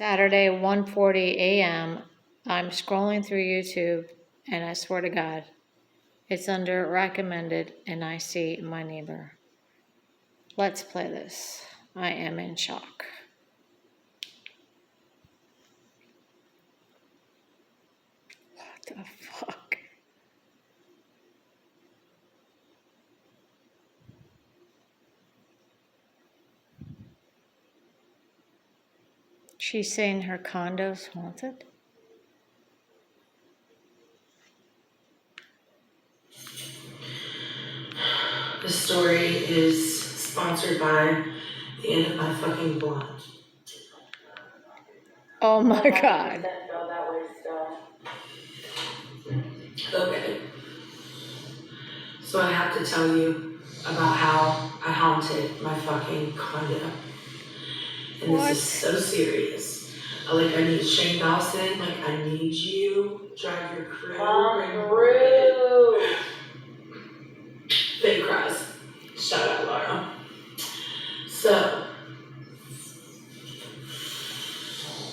Saturday, 1:40 a.m. I'm scrolling through YouTube, and I swear to God, it's under recommended, and I see my neighbor. Let's play this. I am in shock. What the fuck? She's saying her condo's haunted? This story is sponsored by the end of my fucking blunt. Oh my God. Okay. So I have to tell you about how I haunted my fucking condo. And What? this is so serious. I need Shane Dawson, I need you, drive your crew. Fake cries. Shout out Laura. So.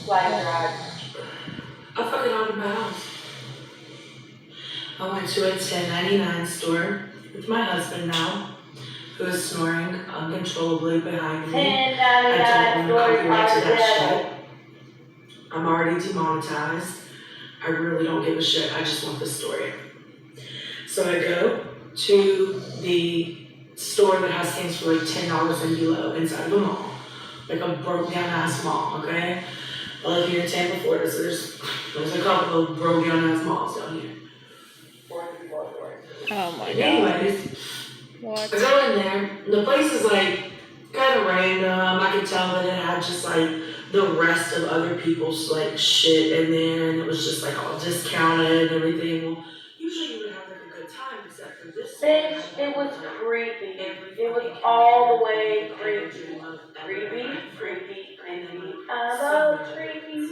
I fucking owned my house. I went to a 1099 store with my husband now, who is snoring uncontrollably behind me. I don't own copyright to that shit. I'm already demonetized. I really don't give a shit. I just want the story. So I go to the store that has things for $10 and below inside of the mall. A broke down ass mall, okay? I live here in Tampa, Florida, so there's a couple of broke down ass malls down here. Oh my God. Anyways, What? I go in there, the place is kind of random. I could tell that it had just the rest of other people's shit in there, and it was just all discounted and everything. Well, usually you would have a good time, except for this. Bitch, it was creepy. It was all the way creepy. Creepy. I'm all creepy.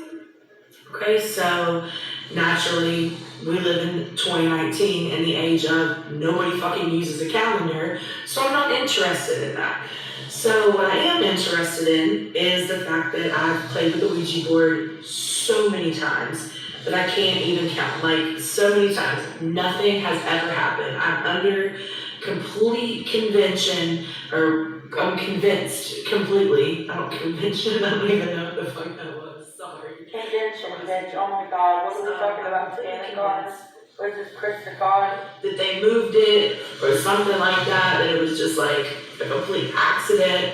Okay, so naturally, we live in 2019 in the age of nobody fucking uses a calendar, so I'm not interested in that. So what I am interested in is the fact that I've played with the Ouija board so many times that I can't even count. So many times, nothing has ever happened. I'm under complete convention, or I'm convinced completely. I don't even know what the fuck that was. Sorry. Convention, bitch. Oh my God. What are we talking about? Santa Claus? Or is this Kristen God? That they moved it or something like that, that it was just a complete accident.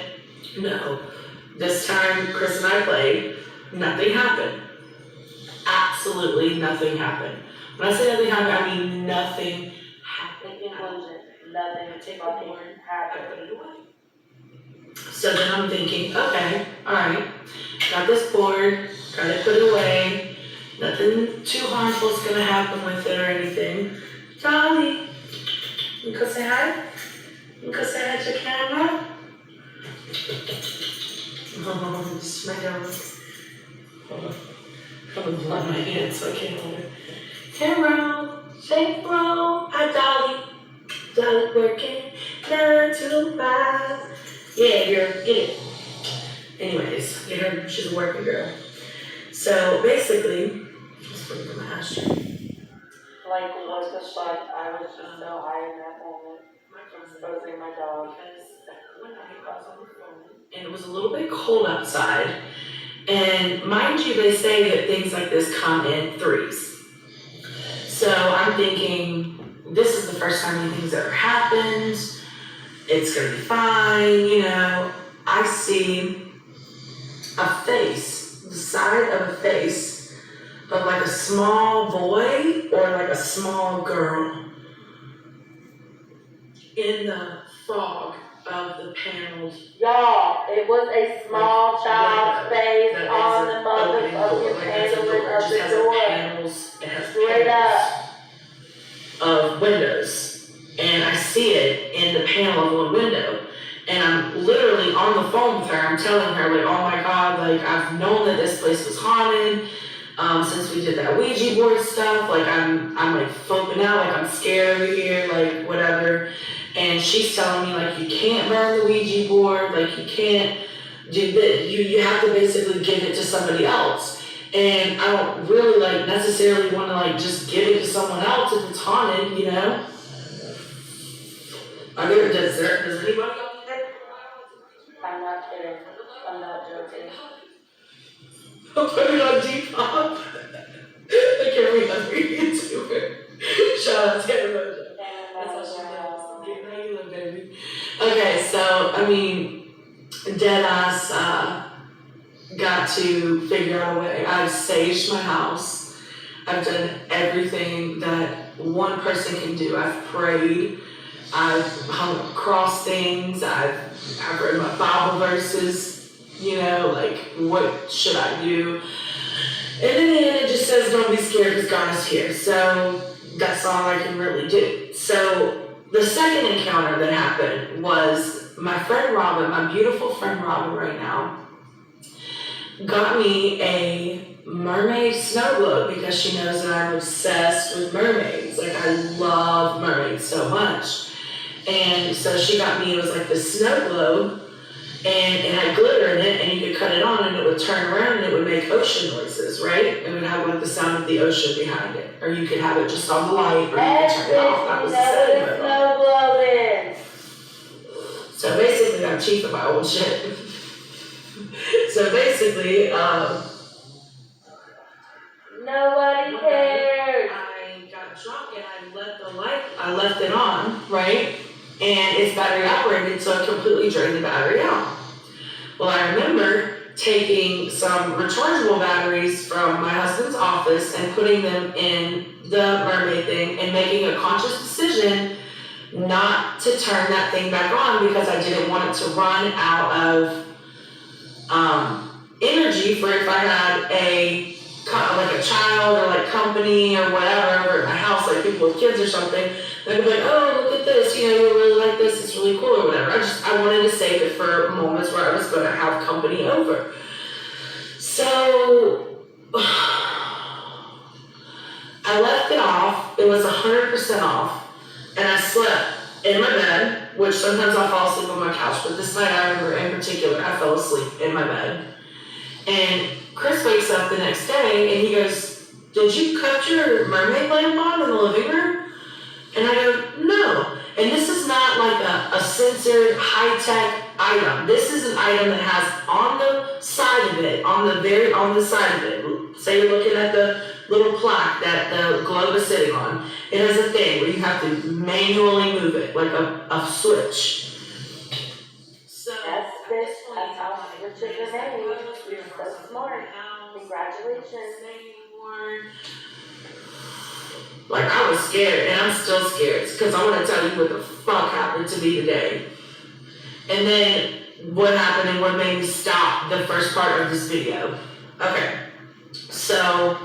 No. This time, Chris and I played, nothing happened. Absolutely nothing happened. When I say nothing happened, I mean nothing happened. Nothing fucking happened. So then I'm thinking, okay, alright, got this board, gotta put it away, nothing too harmful is gonna happen with it or anything. Dolly, you can say hi? You can say hi to camera? Oh, just my dog. Hold on. I'm gonna blow my hand so I can't hold it. Camera, say bro, hi Dolly. Dolly working 9 to 5. Yeah, girl, get it. Anyways, get her, she's a working girl. So basically, let's put it in my ashtray. What the fuck? I was just so high in that moment. Exposing my dog. Because one night I was on the phone, and it was a little bit cold outside. And mind you, they say that things like this come in threes. So I'm thinking, this is the first time anything's ever happened. It's gonna be fine, I see a face, the side of a face of a small boy or a small girl in the fog of the paneled. Y'all, it was a small child's face on the motherfucking paneling of the door. It has Straight up. Of windows, and I see it in the panel of one window, and I'm literally on the phone with her. I'm telling her oh my God, I've known that this place was haunted since we did that Ouija board stuff. I'm flipping out, I'm scared over here, whatever. And she's telling me you can't burn the Ouija board, you can't you have to basically give it to somebody else. And I don't really like necessarily want to like just give it to someone else if it's haunted, you know? Does anybody else have I'm not kidding. I'm not joking. I'll put it on Depop. Like every other YouTuber. Shout out to everybody. That's how she does. Get how you live, baby. Okay, so I mean, deadass got to figure out a way. I've saged my house. I've done everything that one person can do. I've prayed. I've hung up cross things. I've read my Bible verses. You know, like what should I do? And in the end, it just says, don't be scared because God is here. So that's all I can really do. So the second encounter that happened was my friend Robin, my beautiful friend Robin right now, got me a mermaid snow globe because she knows that I'm obsessed with mermaids. Like I love mermaids so much. And so she got me, it was like the snow globe. And it had glitter in it, and you could cut it on, and it would turn around, and it would make ocean noises, right? It would have like the sound of the ocean behind it, or you could have it just on the light, or you could turn it off. That was the setting mode. Snow globe is. So basically, I'm cheap of my old shit. So basically, Nobody cares. I got drunk and I left it on, right? And it's battery operated, so it completely drained the battery out. Well, I remember taking some rechargeable batteries from my husband's office and putting them in the mermaid thing and making a conscious decision not to turn that thing back on because I didn't want it to run out of energy for if I had like a child or like company or whatever or a house, like people with kids or something. They'd be like, oh, look at this, you know, you really like this, it's really cool or whatever. I wanted to save it for moments where I was going to have company over. So I left it off. It was 100% off, and I slept in my bed, which sometimes I'll fall asleep on my couch, but this night I remember in particular I fell asleep in my bed. And Chris wakes up the next day and he goes, did you cut your mermaid lamp on in the living room? And I go, no. And this is not like a censored high-tech item. This is an item that has on the side of it, on the side of it, say you're looking at the little plaque that the globe is sitting on, it has a thing where you have to manually move it, like a switch. So That's how switches are made. You're so smart. Congratulations. Like, I was scared, and I'm still scared, because I want to tell you what the fuck happened to me today. And then, what happened and what made me stop the first part of this video. Okay, so,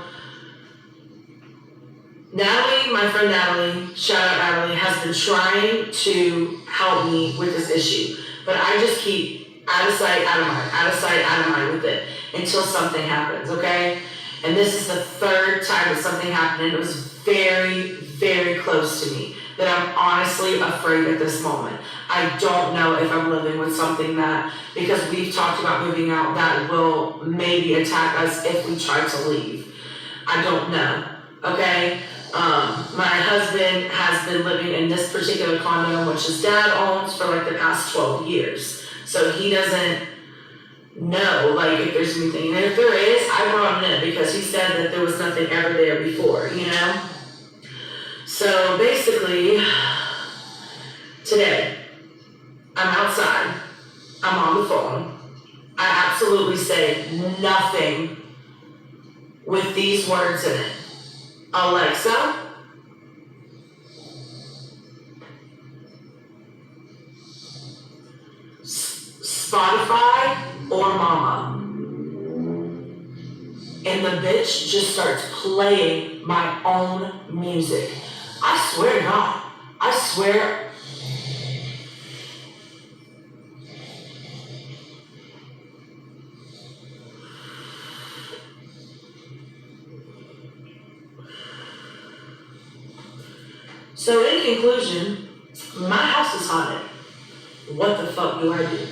Natalie, my friend Natalie, shout out Natalie, has been trying to help me with this issue. But I just keep out of sight, out of mind, out of sight, out of mind with it, until something happens, okay? And this is the third time that something happened, and it was very, very close to me, that I'm honestly afraid at this moment. I don't know if I'm living with something that, because we've talked about moving out, that will maybe attack us if we try to leave. I don't know, okay? My husband has been living in this particular condo, which his dad owns, for like the past 12 years. So he doesn't know, like, if there's anything. And if there is, I brought him in because he said that there was nothing ever there before, you know? So basically, today, I'm outside, I'm on the phone, I absolutely say nothing with these words in it. Alexa, Spotify or Mama. And the bitch just starts playing my own music. I swear to God, I swear. So in conclusion, my house is haunted. What the fuck do I do?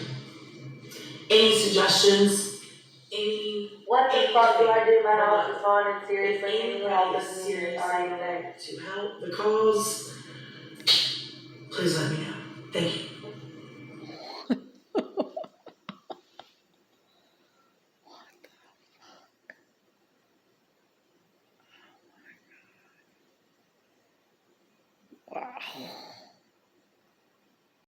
Any suggestions? suggestions, What the fuck do I do? My house but is haunted. Seriously, if can you help anybody is us? seriously I ain't willing there. to help the cause, please let me know. Thank you. Wow.